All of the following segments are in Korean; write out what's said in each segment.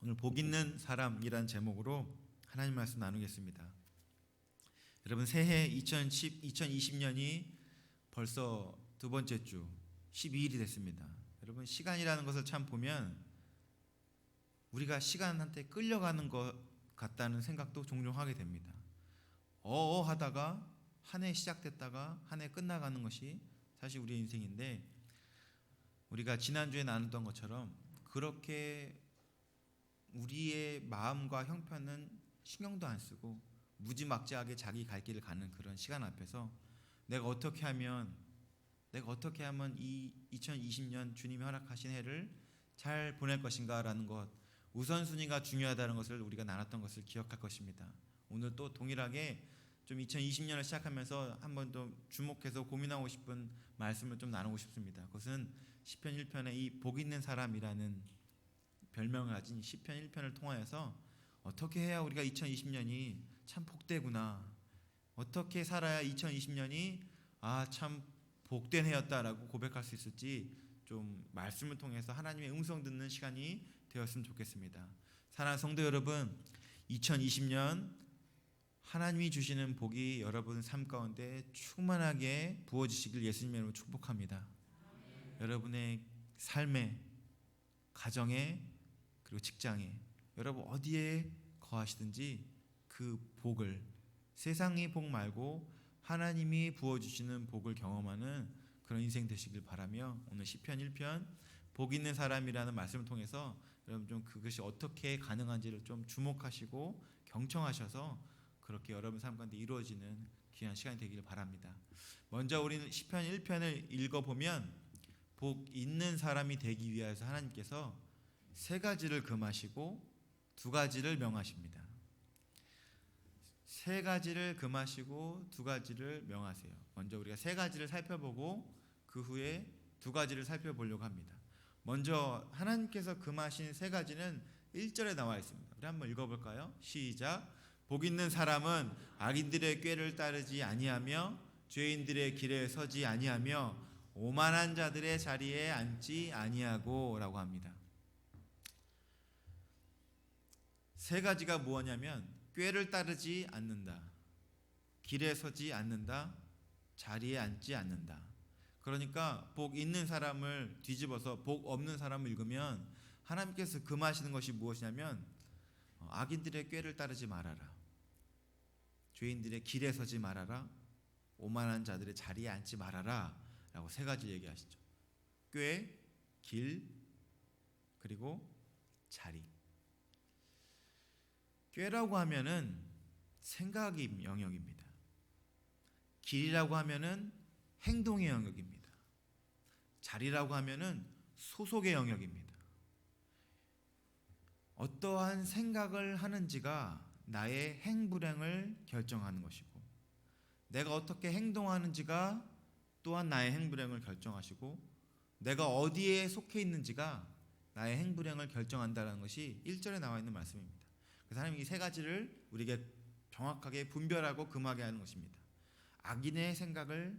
오늘 복 있는 사람이란 제목으로 하나님 말씀 나누겠습니다. 여러분, 새해 2020년이 벌써 두 번째 주 12일이 됐습니다. 여러분, 시간이라는 것을 참 보면 우리가 시간한테 끌려가는 것 같다는 생각도 종종 하게 됩니다. 하다가 한 해 시작됐다가 한 해 끝나가는 것이 사실 우리의 인생인데, 우리가 지난주에 나눴던 것처럼 그렇게 우리의 마음과 형편은 신경도 안 쓰고 무지막지하게 자기 갈 길을 가는 그런 시간 앞에서 내가 어떻게 하면 이 2020년 주님이 허락하신 해를 잘 보낼 것인가 라는 것, 우선순위가 중요하다는 것을 우리가 나눴던 것을 기억할 것입니다. 오늘 또 동일하게 좀 2020년을 시작하면서 한번 더 주목해서 고민하고 싶은 말씀을 좀 나누고 싶습니다. 그것은 시편 1편의 이 복 있는 사람이라는 별명을 가진 시편 1편을 통하여서 어떻게 해야 우리가 2020년이 참 복되구나, 어떻게 살아야 2020년이 참 복된 해였다라고 고백할 수 있을지 좀 말씀을 통해서 하나님의 음성 듣는 시간이 되었으면 좋겠습니다. 사랑하는 성도 여러분, 2020년 하나님이 주시는 복이 여러분 삶 가운데 충만하게 부어지시길 예수님의 이름으로 축복합니다. 여러분의 삶에, 가정에, 그리고 직장에, 여러분 어디에 거하시든지 그 복을, 세상의 복 말고 하나님이 부어주시는 복을 경험하는 그런 인생 되시길 바라며, 오늘 시편 1편 복 있는 사람이라는 말씀을 통해서 여러분 좀 그것이 어떻게 가능한지를 좀 주목하시고 경청하셔서 그렇게 여러분 삶 가운데 이루어지는 귀한 시간이 되기를 바랍니다. 먼저 우리는 시편 1편을 읽어보면 복 있는 사람이 되기 위해서 하나님께서 세 가지를 금하시고 두 가지를 명하십니다. 세 가지를 금하시고 두 가지를 명하세요. 먼저 우리가 세 가지를 살펴보고 그 후에 두 가지를 살펴보려고 합니다. 먼저 하나님께서 금하신 세 가지는 1절에 나와 있습니다. 우리 한번 읽어볼까요? 시작. 복 있는 사람은 악인들의 꾀를 따르지 아니하며 죄인들의 길에 서지 아니하며 오만한 자들의 자리에 앉지 아니하고 라고 합니다. 세 가지가 무엇이냐면 꾀를 따르지 않는다, 길에 서지 않는다, 자리에 앉지 않는다. 그러니까 복 있는 사람을 뒤집어서 복 없는 사람을 읽으면 하나님께서 금하시는 것이 무엇이냐면 악인들의 꾀를 따르지 말아라, 죄인들의 길에 서지 말아라, 오만한 자들의 자리에 앉지 말아라 라고 세 가지 얘기하시죠. 꾀, 길, 그리고 자리. 꾀라고 하면은 생각의 영역입니다. 길이라고 하면은 행동의 영역입니다. 자리라고 하면은 소속의 영역입니다. 어떠한 생각을 하는지가 나의 행불행을 결정하는 것이고, 내가 어떻게 행동하는지가 또한 나의 행불행을 결정하시고, 내가 어디에 속해 있는지가 나의 행불행을 결정한다는 것이 1절에 나와 있는 말씀입니다. 그래서 하나님이 이 세 가지를 우리에게 정확하게 분별하고 금하게 하는 것입니다. 악인의 생각을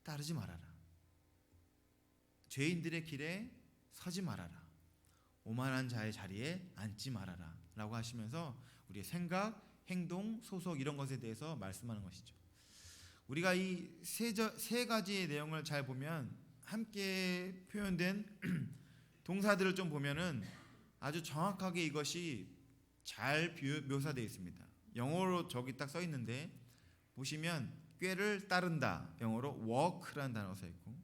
따르지 말아라, 죄인들의 길에 서지 말아라, 오만한 자의 자리에 앉지 말아라 라고 하시면서 우리의 생각, 행동, 소속 이런 것에 대해서 말씀하는 것이죠. 우리가 이 세 가지의 내용을 잘 보면 함께 표현된 동사들을 좀 보면은 아주 정확하게 이것이 잘 묘사되어 있습니다. 영어로 저기 딱 써 있는데 보시면 꾀를 따른다, 영어로 walk라는 단어가 써 있고,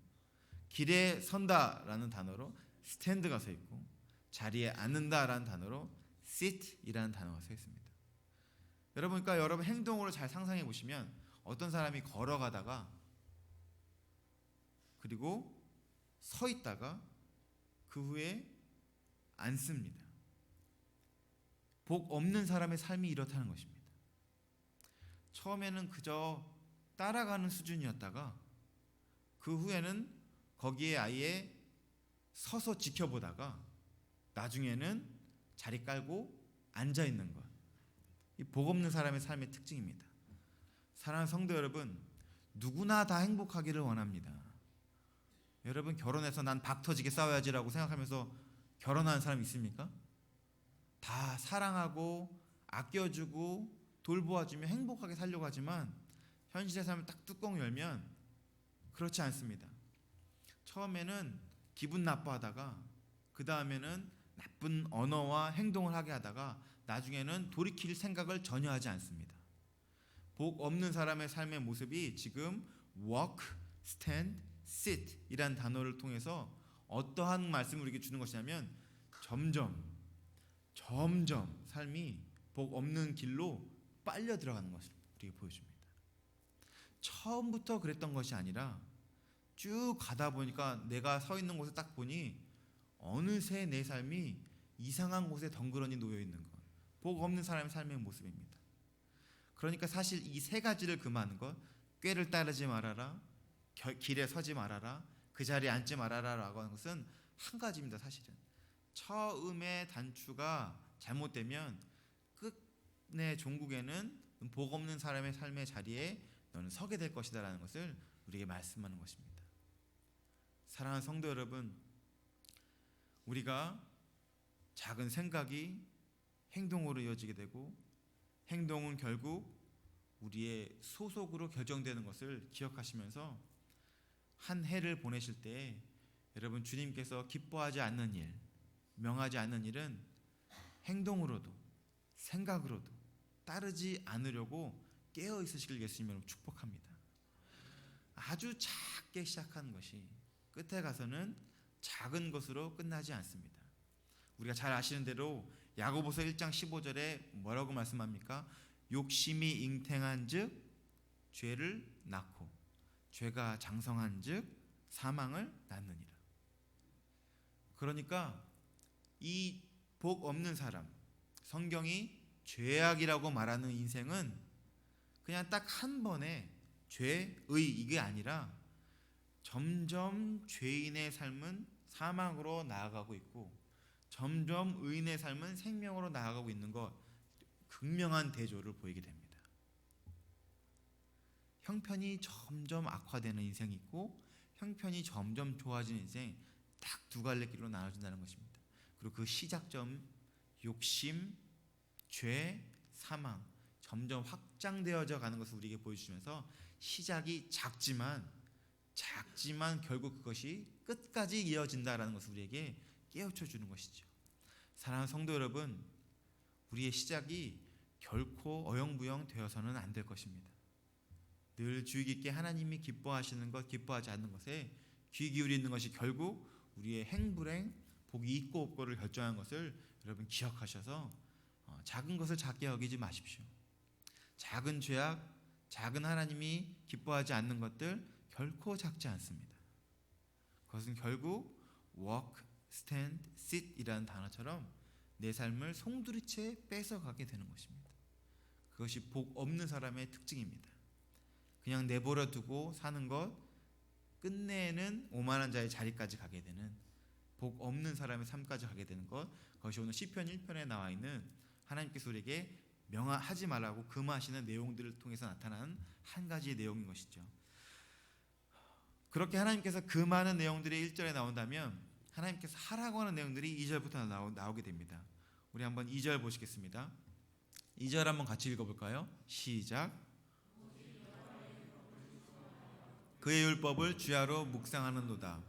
길에 선다라는 단어로 stand가 써 있고, 자리에 앉는다라는 단어로 sit이라는 단어가 써 있습니다. 그러니까 여러분 행동으로 잘 상상해 보시면 어떤 사람이 걸어가다가 그리고 서 있다가 그 후에 앉습니다. 복 없는 사람의 삶이 이렇다는 것입니다. 처음에는 그저 따라가는 수준이었다가 그 후에는 거기에 아예 서서 지켜보다가 나중에는 자리 깔고 앉아 있는 것. 이 복 없는 사람의 삶의 특징입니다. 사랑하는 성도 여러분, 누구나 다 행복하기를 원합니다. 여러분 결혼해서 난 박 터지게 싸워야지라고 생각하면서 결혼하는 사람 있습니까? 다 사랑하고 아껴주고 돌보아주며 행복하게 살려고 하지만 현실의 삶을 딱 뚜껑 열면 그렇지 않습니다. 처음에는 기분 나빠하다가 그 다음에는 나쁜 언어와 행동을 하게 하다가 나중에는 돌이킬 생각을 전혀 하지 않습니다. 복 없는 사람의 삶의 모습이 지금 walk, stand, sit 이란 단어를 통해서 어떠한 말씀을 우리에게 주는 것이냐면 점점 삶이 복 없는 길로 빨려 들어가는 것을 우리에게 보여줍니다. 처음부터 그랬던 것이 아니라 쭉 가다 보니까 내가 서 있는 곳에 딱 보니 어느새 내 삶이 이상한 곳에 덩그러니 놓여 있는 것. 복 없는 사람의 삶의 모습입니다. 그러니까 사실 이 세 가지를 금하는 것, 꾀를 따르지 말아라, 길에 서지 말아라, 그 자리에 앉지 말아라 라고 하는 것은 한 가지입니다. 사실은 처음의 단추가 잘못되면 끝내 종국에는 복 없는 사람의 삶의 자리에 너는 서게 될 것이다 라는 것을 우리에게 말씀하는 것입니다. 사랑하는 성도 여러분, 우리가 작은 생각이 행동으로 이어지게 되고 행동은 결국 우리의 소속으로 결정되는 것을 기억하시면서 한 해를 보내실 때 여러분 주님께서 기뻐하지 않는 일, 명하지 않는 일은 행동으로도 생각으로도 따르지 않으려고 깨어 있으시길 예수님으로 축복합니다. 아주 작게 시작하는 것이 끝에 가서는 작은 것으로 끝나지 않습니다. 우리가 잘 아시는 대로 야고보서 1장 15절에 뭐라고 말씀합니까? 욕심이 잉태한즉 죄를 낳고 죄가 장성한즉 사망을 낳느니라. 그러니까 이 복 없는 사람, 성경이 죄악이라고 말하는 인생은 그냥 딱 한 번에 죄의 이게 아니라 점점 죄인의 삶은 사망으로 나아가고 있고 점점 의인의 삶은 생명으로 나아가고 있는 것, 극명한 대조를 보이게 됩니다. 형편이 점점 악화되는 인생이 있고 형편이 점점 좋아지는 인생, 딱 두 갈래 길로 나눠진다는 것입니다. 그리고 그 시작점 욕심, 죄, 사망 점점 확장되어져 가는 것을 우리에게 보여주면서 시작이 작지만 결국 그것이 끝까지 이어진다라는 것을 우리에게 깨우쳐 주는 것이죠. 사랑하는 성도 여러분, 우리의 시작이 결코 어영부영 되어서는 안 될 것입니다. 늘 주의 깊게 하나님이 기뻐하시는 것, 기뻐하지 않는 것에 귀 기울이는 것이 결국 우리의 행불행, 복이 있고 없고를 결정한 것을 여러분 기억하셔서 작은 것을 작게 여기지 마십시오. 작은 죄악, 작은 하나님이 기뻐하지 않는 것들 결코 작지 않습니다. 그것은 결국 walk, stand, sit 이라는 단어처럼 내 삶을 송두리째 뺏어가게 되는 것입니다. 그것이 복 없는 사람의 특징입니다. 그냥 내버려 두고 사는 것, 끝내는 오만한 자의 자리까지 가게 되는 복 없는 사람의 삶까지 가게 되는 것, 그것이 오늘 시편 1편에 나와 있는 하나님께서 우리에게 명하지 말라고 금하시는 내용들을 통해서 나타나는 한 가지의 내용인 것이죠. 그렇게 하나님께서 금하는 내용들이 1절에 나온다면 하나님께서 하라고 하는 내용들이 2절부터 나오게 됩니다. 우리 한번 2절 보시겠습니다. 2절 한번 같이 읽어볼까요? 시작. 그의 율법을 주야로 묵상하는도다.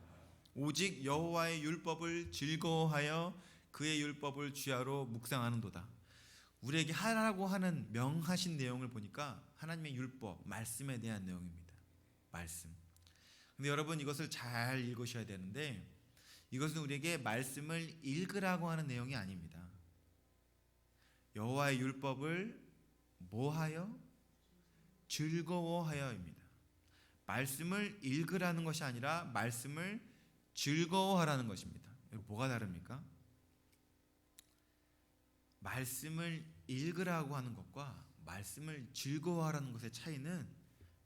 오직 여호와의 율법을 즐거워하여 그의 율법을 주야로 묵상하는도다. 우리에게 하라고 하는 명하신 내용을 보니까 하나님의 율법, 말씀에 대한 내용입니다. 말씀. 근데 여러분 이것을 잘 읽으셔야 되는데 이것은 우리에게 말씀을 읽으라고 하는 내용이 아닙니다. 여호와의 율법을 뭐하여? 즐거워하여입니다. 말씀을 읽으라는 것이 아니라 말씀을 즐거워하라는 것입니다. 뭐가 다릅니까? 말씀을 읽으라고 하는 것과 말씀을 즐거워하라는 것의 차이는,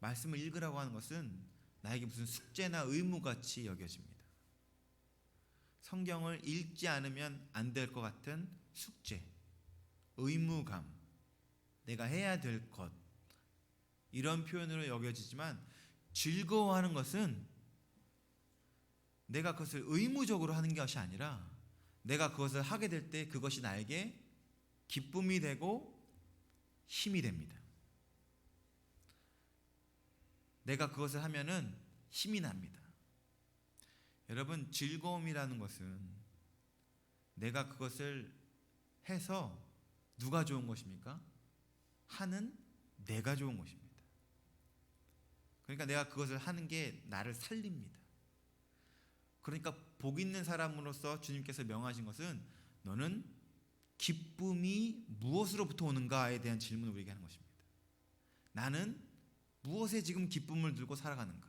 말씀을 읽으라고 하는 것은 나에게 무슨 숙제나 의무같이 여겨집니다. 성경을 읽지 않으면 안 될 것 같은 숙제, 의무감, 내가 해야 될 것, 이런 표현으로 여겨지지만 즐거워하는 것은 내가 그것을 의무적으로 하는 것이 아니라 내가 그것을 하게 될 때 그것이 나에게 기쁨이 되고 힘이 됩니다. 내가 그것을 하면은 힘이 납니다. 여러분, 즐거움이라는 것은 내가 그것을 해서 누가 좋은 것입니까? 하는 내가 좋은 것입니다. 그러니까 내가 그것을 하는 게 나를 살립니다. 그러니까 복 있는 사람으로서 주님께서 명하신 것은 너는 기쁨이 무엇으로부터 오는가에 대한 질문을 우리에게 하는 것입니다. 나는 무엇에 지금 기쁨을 들고 살아가는가?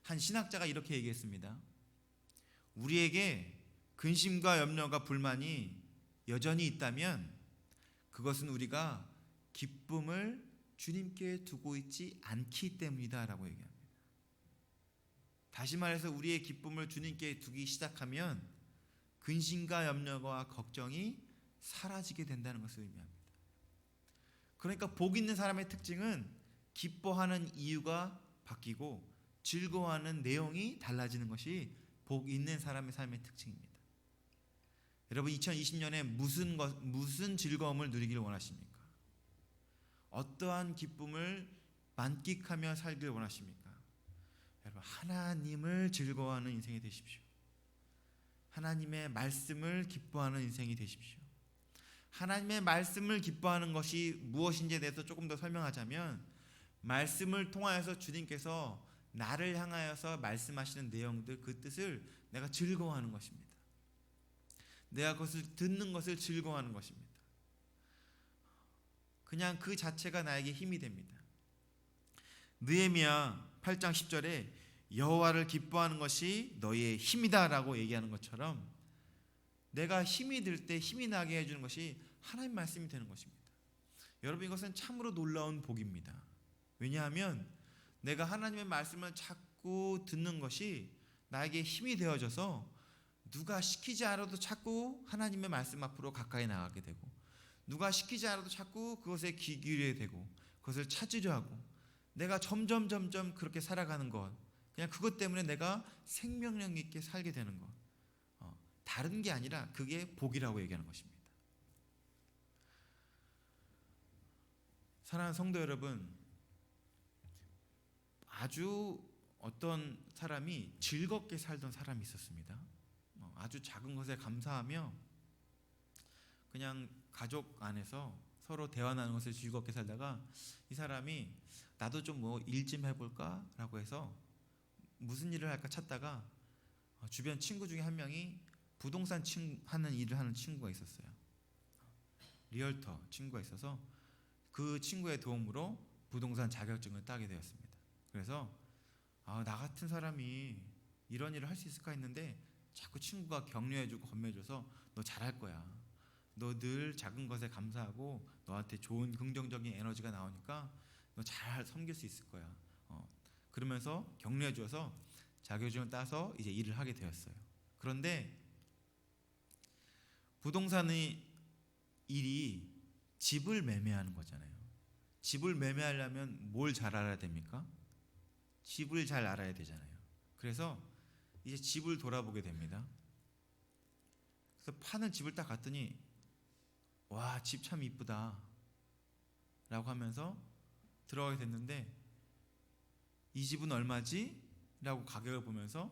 한 신학자가 이렇게 얘기했습니다. 우리에게 근심과 염려가 불만이 여전히 있다면 그것은 우리가 기쁨을 주님께 두고 있지 않기 때문이다 라고 얘기합니다. 다시 말해서 우리의 기쁨을 주님께 두기 시작하면 근심과 염려와 걱정이 사라지게 된다는 것을 의미합니다. 그러니까 복 있는 사람의 특징은 기뻐하는 이유가 바뀌고 즐거워하는 내용이 달라지는 것이 복 있는 사람의 삶의 특징입니다. 여러분, 2020년에 무슨 즐거움을 누리기를 원하십니까? 어떠한 기쁨을 만끽하며 살기를 원하십니까? 여러분, 하나님을 즐거워하는 인생이 되십시오. 하나님의 말씀을 기뻐하는 인생이 되십시오. 하나님의 말씀을 기뻐하는 것이 무엇인지에 대해서 조금 더 설명하자면, 말씀을 통하여서 주님께서 나를 향하여서 말씀하시는 내용들, 그 뜻을 내가 즐거워하는 것입니다. 내가 그것을 듣는 것을 즐거워하는 것입니다. 그냥 그 자체가 나에게 힘이 됩니다. 느헤미야 8장 10절에 여호와를 기뻐하는 것이 너희의 힘이다 라고 얘기하는 것처럼 내가 힘이 들 때 힘이 나게 해주는 것이 하나님 말씀이 되는 것입니다. 여러분, 이것은 참으로 놀라운 복입니다. 왜냐하면 내가 하나님의 말씀을 자꾸 듣는 것이 나에게 힘이 되어져서 누가 시키지 않아도 자꾸 하나님의 말씀 앞으로 가까이 나가게 되고, 누가 시키지 않아도 자꾸 그것에 귀 기울이게 되고 그것을 찾으려 하고, 내가 점점 그렇게 살아가는 것, 그냥 그것 때문에 내가 생명력 있게 살게 되는 것, 다른 게 아니라 그게 복이라고 얘기하는 것입니다. 사랑하는 성도 여러분, 아주 어떤 사람이 즐겁게 살던 사람이 있었습니다. 아주 작은 것에 감사하며 그냥 가족 안에서 서로 대화 나누는 것을 즐겁게 살다가 이 사람이 나도 좀 뭐 일 좀 해볼까? 라고 해서 무슨 일을 할까 찾다가 주변 친구 중에 한 명이 부동산 하는 일을 하는 친구가 있었어요. 리얼터 친구가 있어서 그 친구의 도움으로 부동산 자격증을 따게 되었습니다. 그래서 나 같은 사람이 이런 일을 할 수 있을까 했는데 자꾸 친구가 격려해주고 건면해줘서 너 잘할 거야. 너 늘 작은 것에 감사하고 너한테 좋은 긍정적인 에너지가 나오니까 너 잘 섬길 수 있을 거야. 그러면서 격려해줘서 자격증을 따서 이제 일을 하게 되었어요. 그런데 부동산의 일이 집을 매매하는 거잖아요. 집을 매매하려면 뭘 잘 알아야 됩니까? 집을 잘 알아야 되잖아요. 그래서 이제 집을 돌아보게 됩니다. 그래서 파는 집을 딱 갔더니 와, 집 참 이쁘다 라고 하면서 들어가게 됐는데 이 집은 얼마지? 라고 가격을 보면서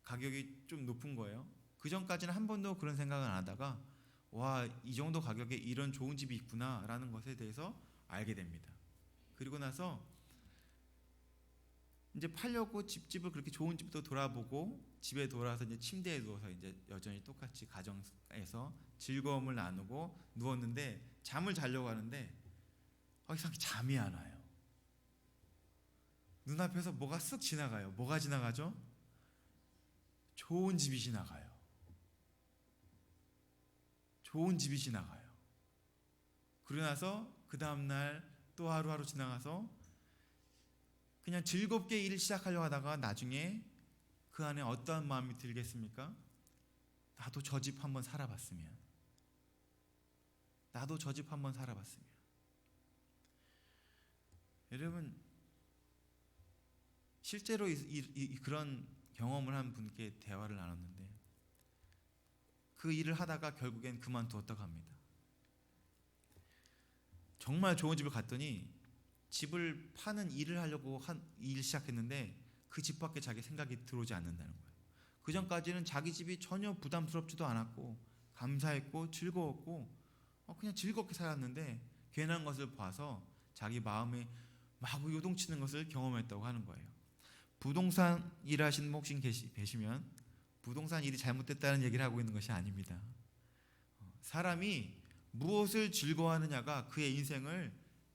가격이 좀 높은 거예요. 그 전까지는 한 번도 그런 생각을 안 하다가 와, 이 정도 가격에 이런 좋은 집이 있구나 라는 것에 대해서 알게 됩니다. 그리고 나서 이제 팔려고 집을 그렇게 좋은 집도 돌아보고 집에 돌아와서 이제 침대에 누워서 이제 여전히 똑같이 가정에서 즐거움을 나누고 누웠는데 잠을 자려고 하는데 이상하게 잠이 안 와요. 눈앞에서 뭐가 쓱 지나가요. 뭐가 지나가죠? 좋은 집이 지나가요. 좋은 집이 지나가요. 그러고 나서 그 다음날 또 하루하루 지나가서 그냥 즐겁게 일을 시작하려고 하다가 나중에 그 안에 어떠한 마음이 들겠습니까? 나도 저 집 한번 살아봤으면. 나도 저 집 한번 살아봤으면. 여러분, 실제로 그런 경험을 한 분께 대화를 나눴는데 그 일을 하다가 결국엔 그만두었다고 합니다. 정말 좋은 집을 갔더니 집을 파는 일을 하려고 일 시작했는데 그 집 밖에 자기 생각이 들어오지 않는다는 거예요. 그 전까지는 자기 집이 전혀 부담스럽지도 않았고 감사했고 즐거웠고 그냥 즐겁게 살았는데 괜한 것을 봐서 자기 마음에 마구 요동치는 것을 경험했다고 하는 거예요. 부동산 일하시는 분 혹시 계시면 부동산 일이 잘못됐다는 얘기를 하고 있는 것이 아닙니다. 사람이 무엇을 즐거워하느냐가 그의 인생을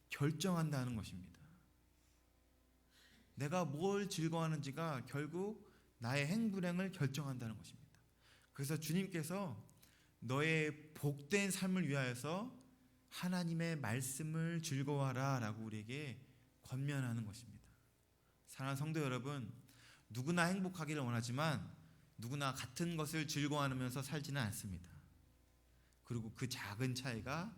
결정한다는 것입니다. 내가 뭘 즐거워하는지가 결국 나의 행불행을 결정한다는 것입니다. 그래서 주님께서 너의 복된 삶을 위하여서 하나님의 말씀을 즐거워하라 라고 우리에게 권면하는 것입니다. 사랑하는 성도 여러분, 누구나 행복하기를 원하지만 누구나 같은 것을 즐거워하면서 살지는 않습니다. 그리고 그 작은 차이가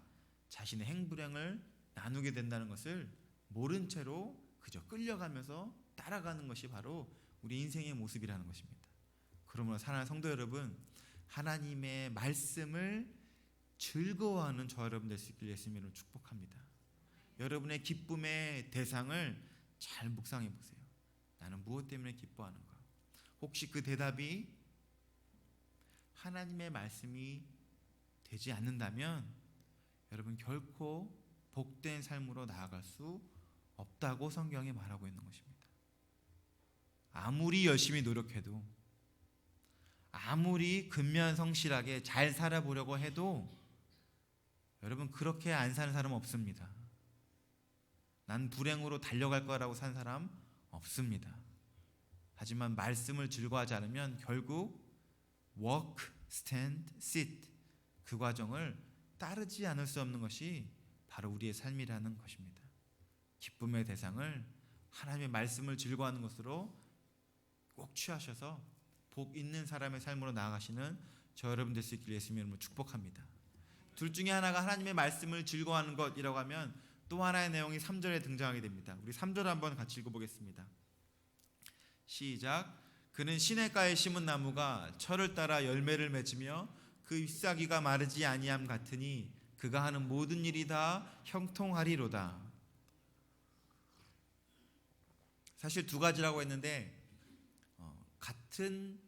자신의 행불행을 나누게 된다는 것을 모른 채로 그저 끌려가면서 따라가는 것이 바로 우리 인생의 모습이라는 것입니다. 그러므로 사랑하는 성도 여러분, 하나님의 말씀을 즐거워하는 저 여러분 될 수 있길 예수님으로 축복합니다. 여러분의 기쁨의 대상을 잘 묵상해 보세요. 나는 무엇 때문에 기뻐하는가? 혹시 그 대답이 하나님의 말씀이 되지 않는다면 여러분 결코 복된 삶으로 나아갈 수 없다고 성경이 말하고 있는 것입니다. 아무리 열심히 노력해도, 아무리 근면성실하게 잘 살아보려고 해도 여러분 그렇게 안 사는 사람 없습니다. 난 불행으로 달려갈 거라고 산 사람 없습니다. 하지만 말씀을 즐거워하지 않으면 결국 walk, stand, sit 그 과정을 따르지 않을 수 없는 것이 바로 우리의 삶이라는 것입니다. 기쁨의 대상을 하나님의 말씀을 즐거워하는 것으로 꼭 취하셔서 복 있는 사람의 삶으로 나아가시는 저 여러분 될 수 있기를 예수님의 이름으로 축복합니다. 둘 중에 하나가 하나님의 말씀을 즐거워하는 것이라고 하면 또 하나의 내용이 3절에 등장하게 됩니다. 우리 3절 한번 같이 읽어보겠습니다. 시작. 그는 시냇가에 심은 나무가 철을 따라 열매를 맺으며 그 잎사귀가 마르지 아니함 같으니 그가 하는 모든 일이 다 형통하리로다. 사실 두 가지라고 했는데 같은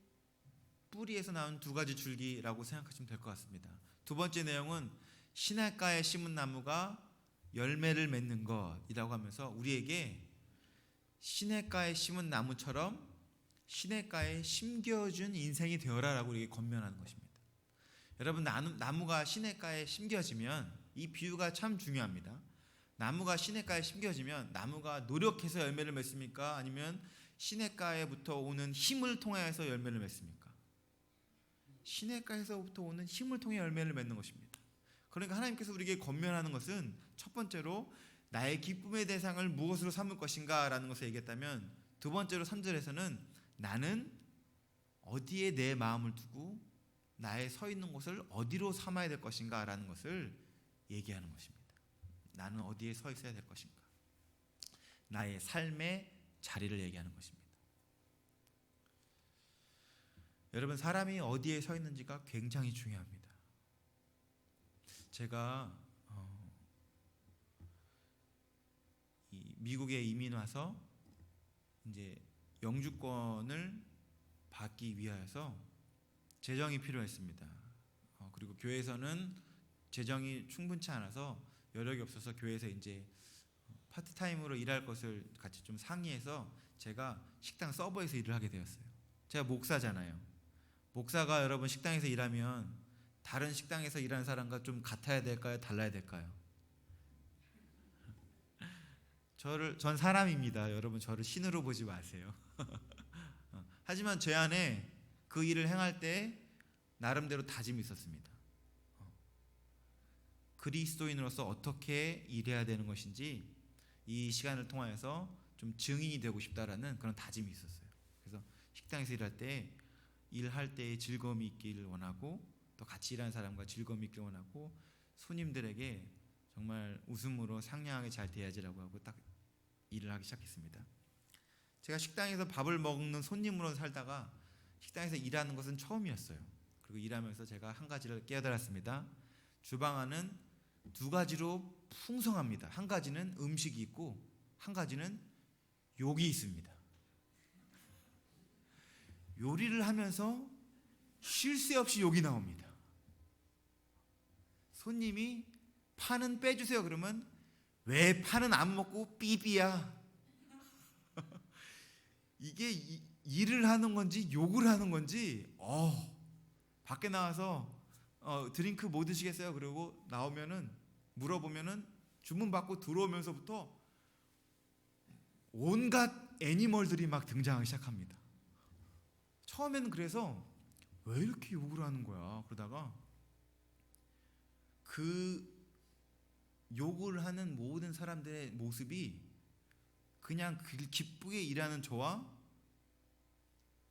뿌리에서 나온 두 가지 줄기라고 생각하시면 될 것 같습니다. 두 번째 내용은 시냇가에 심은 나무가 열매를 맺는 것이라고 하면서 우리에게 시냇가에 심은 나무처럼 시냇가에 심겨준 인생이 되어라라고 우리에게 권면하는 것입니다. 여러분 나무가 시냇가에 심겨지면 이 비유가 참 중요합니다. 나무가 시냇가에 심겨지면 나무가 노력해서 열매를 맺습니까? 아니면 시냇가에부터 오는 힘을 통해서 열매를 맺습니까? 시냇가에서부터 오는 힘을 통해 열매를 맺는 것입니다. 그러니까 하나님께서 우리에게 권면하는 것은 첫 번째로 나의 기쁨의 대상을 무엇으로 삼을 것인가 라는 것을 얘기했다면, 두 번째로 3절에서는 나는 어디에 내 마음을 두고 나의 서 있는 곳을 어디로 삼아야 될 것인가 라는 것을 얘기하는 것입니다. 나는 어디에 서 있어야 될 것인가, 나의 삶의 자리를 얘기하는 것입니다. 여러분 사람이 어디에 서 있는지가 굉장히 중요합니다. 제가 미국에 이민 와서 이제 영주권을 받기 위하여서 재정이 필요했습니다. 그리고 교회에서는 재정이 충분치 않아서 여력이 없어서 교회에서 이제 파트타임으로 일할 것을 같이 좀 상의해서 제가 식당 서버에서 일을 하게 되었어요. 제가 목사잖아요. 목사가 여러분 식당에서 일하면 다른 식당에서 일하는 사람과 좀 같아야 될까요? 달라야 될까요? 전 사람입니다. 여러분 저를 신으로 보지 마세요. 하지만 제 안에 그 일을 행할 때 나름대로 다짐이 있었습니다. 그리스도인으로서 어떻게 일해야 되는 것인지 이 시간을 통하여서 좀 증인이 되고 싶다라는 그런 다짐이 있었어요. 그래서 식당에서 일할 때 일할 때에 즐거움이 있기를 원하고, 또 같이 일하는 사람과 즐거움이 있기를 원하고, 손님들에게 정말 웃음으로 상냥하게 잘 대해야지라고 하고 딱 일을 하기 시작했습니다. 제가 식당에서 밥을 먹는 손님으로 살다가 식당에서 일하는 것은 처음이었어요. 그리고 그리고 일하면서 제가 한 가지를 깨달았습니다. 주방 안은 두 가지로 풍성합니다. 한 가지는 음식이 있고 한 가지는 욕이 있습니다. 요리를 하면서 쉴 새 없이 욕이 나옵니다. 손님이 파는 빼주세요 그러면 왜 파는 안 먹고 삐삐야. 이게 일을 하는 건지 욕을 하는 건지 밖에 나와서 드링크 뭐 드시겠어요? 그러고 나오면은 물어보면은 주문 받고 들어오면서부터 온갖 애니멀들이 막 등장하기 시작합니다. 처음에는 그래서 왜 이렇게 욕을 하는 거야? 그러다가 그 욕을 하는 모든 사람들의 모습이 그냥 기쁘게 일하는 저와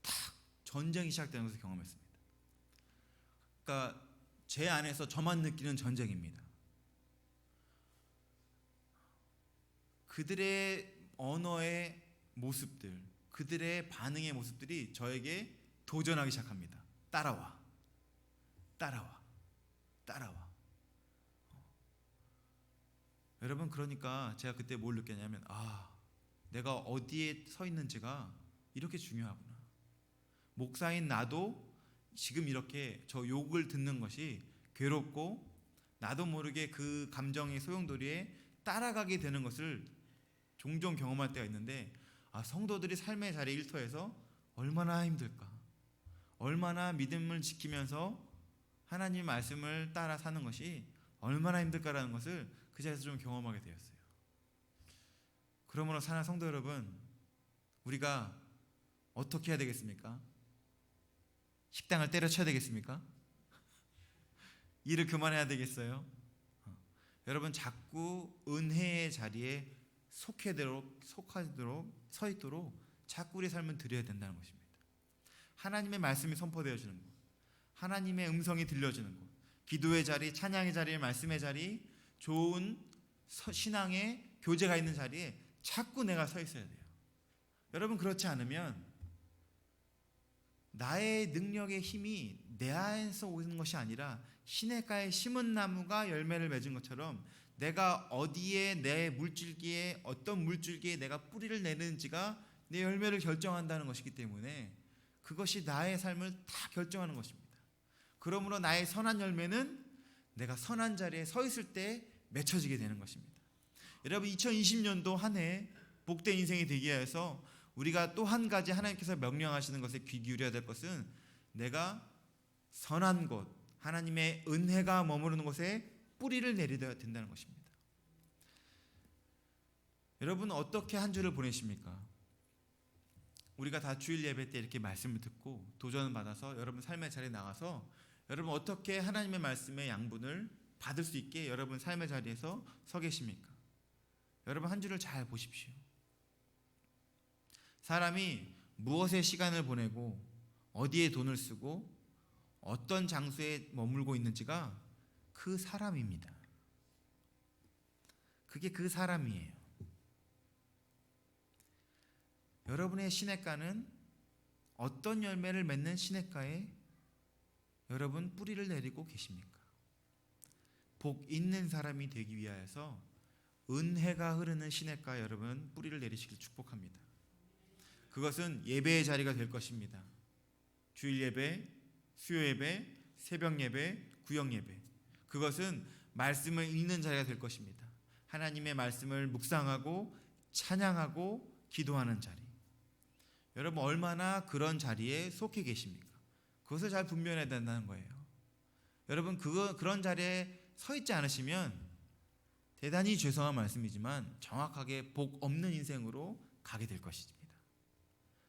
탁 전쟁이 시작되는 것을 경험했습니다. 그러니까 제 안에서 저만 느끼는 전쟁입니다. 그들의 언어의 모습들, 그들의 반응의 모습들이 저에게 도전하기 시작합니다. 따라와, 따라와, 따라와. 여러분, 그러니까 제가 그때 뭘 느꼈냐면 내가 어디에 서 있는지가 이렇게 중요하구나. 목사인 나도 지금 이렇게 저 욕을 듣는 것이 괴롭고 나도 모르게 그 감정의 소용돌이에 따라가게 되는 것을 종종 경험할 때가 있는데 성도들이 삶의 자리 일터에서 얼마나 힘들까, 얼마나 믿음을 지키면서 하나님 말씀을 따라 사는 것이 얼마나 힘들까라는 것을 그 자리에서 좀 경험하게 되었어요. 그러므로 사랑하는 성도 여러분, 우리가 어떻게 해야 되겠습니까? 식당을 때려쳐야 되겠습니까? 일을 그만해야 되겠어요? 여러분, 자꾸 은혜의 자리에 속하도록 서 있도록 자꾸 우리의 삶을 드려야 된다는 것입니다. 하나님의 말씀이 선포되어지는 것, 하나님의 음성이 들려지는 곳, 기도의 자리, 찬양의 자리, 말씀의 자리, 좋은 신앙의 교제가 있는 자리에 자꾸 내가 서 있어야 돼요. 여러분, 그렇지 않으면 나의 능력의 힘이 내 안에서 오는 것이 아니라 시냇가에 심은 나무가 열매를 맺은 것처럼 내가 어디에 내 물줄기에 어떤 물줄기에 내가 뿌리를 내는지가 내 열매를 결정한다는 것이기 때문에 그것이 나의 삶을 다 결정하는 것입니다. 그러므로 나의 선한 열매는 내가 선한 자리에 서 있을 때 맺혀지게 되는 것입니다. 여러분, 2020년도 한 해 복된 인생이 되기 위해서 우리가 또 한 가지 하나님께서 명령하시는 것에 귀 기울여야 될 것은 내가 선한 곳, 하나님의 은혜가 머무르는 곳에 뿌리를 내려야 된다는 것입니다. 여러분, 어떻게 한 주를 보내십니까? 우리가 다 주일 예배 때 이렇게 말씀을 듣고 도전을 받아서 여러분 삶의 자리에 나가서 여러분 어떻게 하나님의 말씀의 양분을 받을 수 있게 여러분 삶의 자리에서 서 계십니까? 여러분, 한 주를 잘 보십시오. 사람이 무엇에 시간을 보내고 어디에 돈을 쓰고 어떤 장소에 머물고 있는지가 그 사람입니다. 그게 그 사람이에요. 여러분의 시냇가는 어떤 열매를 맺는 시냇가에 여러분 뿌리를 내리고 계십니까? 복 있는 사람이 되기 위하여서 은혜가 흐르는 시냇가에 여러분 뿌리를 내리시길 축복합니다. 그것은 예배의 자리가 될 것입니다. 주일 예배, 수요 예배, 새벽 예배, 구역 예배. 그것은 말씀을 읽는 자리가 될 것입니다. 하나님의 말씀을 묵상하고 찬양하고 기도하는 자리. 여러분, 얼마나 그런 자리에 속해 계십니까? 그것을 잘 분별해야 된다는 거예요. 여러분, 그런 자리에 서 있지 않으시면 대단히 죄송한 말씀이지만 정확하게 복 없는 인생으로 가게 될 것입니다.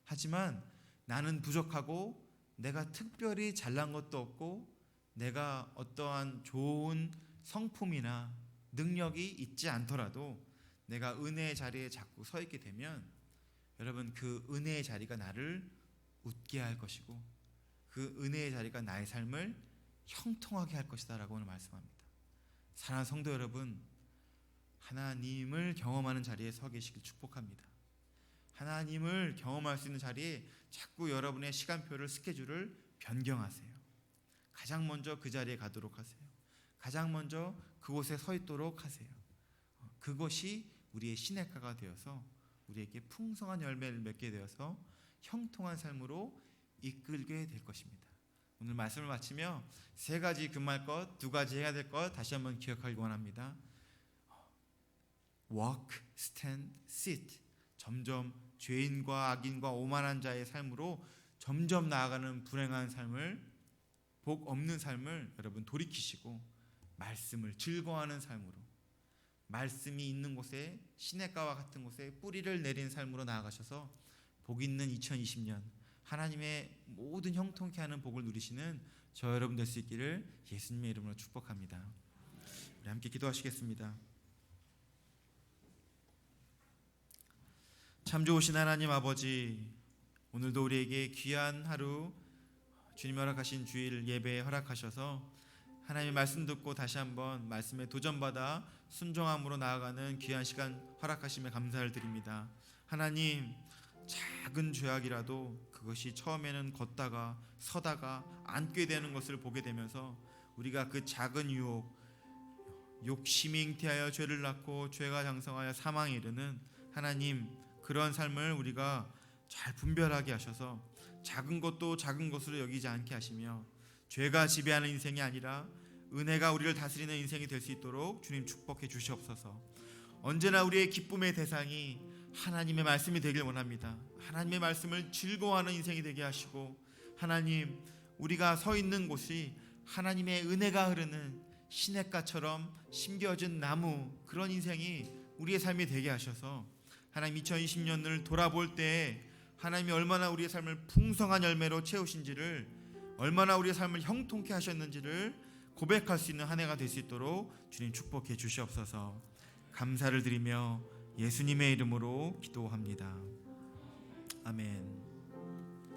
하지만 나는 부족하고 내가 특별히 잘난 것도 없고 내가 어떠한 좋은 성품이나 능력이 있지 않더라도 내가 은혜의 자리에 자꾸 서 있게 되면 여러분, 그 은혜의 자리가 나를 웃게 할 것이고 그 은혜의 자리가 나의 삶을 형통하게 할 것이다 라고 오늘 말씀합니다. 사랑하는 성도 여러분, 하나님을 경험하는 자리에 서 계시길 축복합니다. 하나님을 경험할 수 있는 자리에 자꾸 여러분의 시간표를, 스케줄을 변경하세요. 가장 먼저 그 자리에 가도록 하세요. 가장 먼저 그곳에 서 있도록 하세요. 그것이 우리의 시냇가가 되어서 우리에게 풍성한 열매를 맺게 되어서 형통한 삶으로 이끌게 될 것입니다. 오늘 말씀을 마치며 세 가지 금할 것, 두 가지 해야 될 것 다시 한번 기억하기 원합니다. walk, stand, sit. 점점 죄인과 악인과 오만한 자의 삶으로 점점 나아가는 불행한 삶을, 복 없는 삶을 여러분 돌이키시고 말씀을 즐거워하는 삶으로, 말씀이 있는 곳에 시냇가와 같은 곳에 뿌리를 내린 삶으로 나아가셔서 복 있는 2020년 하나님의 모든 형통케 하는 복을 누리시는 저 여러분 될 수 있기를 예수님의 이름으로 축복합니다. 우리 함께 기도하시겠습니다. 참 좋으신 하나님 아버지, 오늘도 우리에게 귀한 하루 주님 허락하신 주일 예배에 허락하셔서 하나님의 말씀 듣고 다시 한번 말씀에 도전받아 순종함으로 나아가는 귀한 시간 허락하심에 감사를 드립니다. 하나님, 작은 죄악이라도 그것이 처음에는 걷다가 서다가 앉게 되는 것을 보게 되면서 우리가 그 작은 유혹, 욕심이 잉태하여 죄를 낳고 죄가 장성하여 사망에 이르는 하나님, 그런 삶을 우리가 잘 분별하게 하셔서 작은 것도 작은 것으로 여기지 않게 하시며 죄가 지배하는 인생이 아니라 은혜가 우리를 다스리는 인생이 될 수 있도록 주님 축복해 주시옵소서. 언제나 우리의 기쁨의 대상이 하나님의 말씀이 되길 원합니다. 하나님의 말씀을 즐거워하는 인생이 되게 하시고, 하나님, 우리가 서 있는 곳이 하나님의 은혜가 흐르는 시냇가처럼 심겨진 나무, 그런 인생이 우리의 삶이 되게 하셔서 하나님 2020년을 돌아볼 때 하나님이 얼마나 우리의 삶을 풍성한 열매로 채우신지를, 얼마나 우리의 삶을 형통케 하셨는지를 고백할 수 있는 한 해가 될 수 있도록 주님 축복해 주시옵소서. 감사를 드리며 예수님의 이름으로 기도합니다. 아멘.